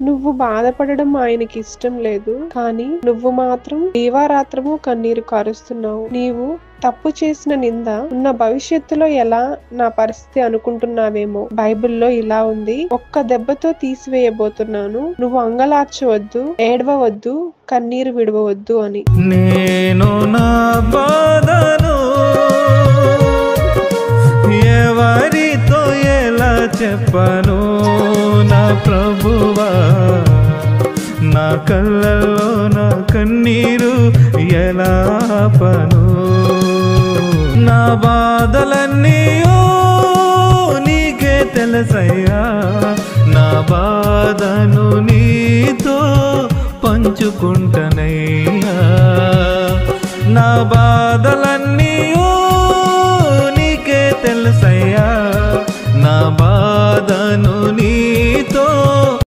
నువ్వు బాధపడడం ఆయనకి ఇష్టం లేదు, కానీ నువ్వు మాత్రం దీవారాత్రము కన్నీరు కారుస్తున్నావు. నీవు తప్పు చేసిన నింద ఉన్న భవిష్యత్తులో ఎలా నా పరిస్థితి అనుకుంటున్నావేమో. బైబిల్లో ఇలా ఉంది, ఒక్క దెబ్బతో తీసివేయబోతున్నాను, నువ్వు అంగలార్చవద్దు, ఏడవవద్దు, కన్నీరు విడవవద్దు అని. నేను నా బాధను ఎవరితో ఎలా చెప్పను నా ప్రభువా, నా కళ్ళల్లో నా కన్నీరు ఎలా ఆపను. నా బాధలన్నీ నీకే తెలుసయ్యా, నా బాధను నీతో పంచుకుంటనయ్యా. నా బాధలన్నీ నీకే తెలుసయ్యా, నా బాధను నీ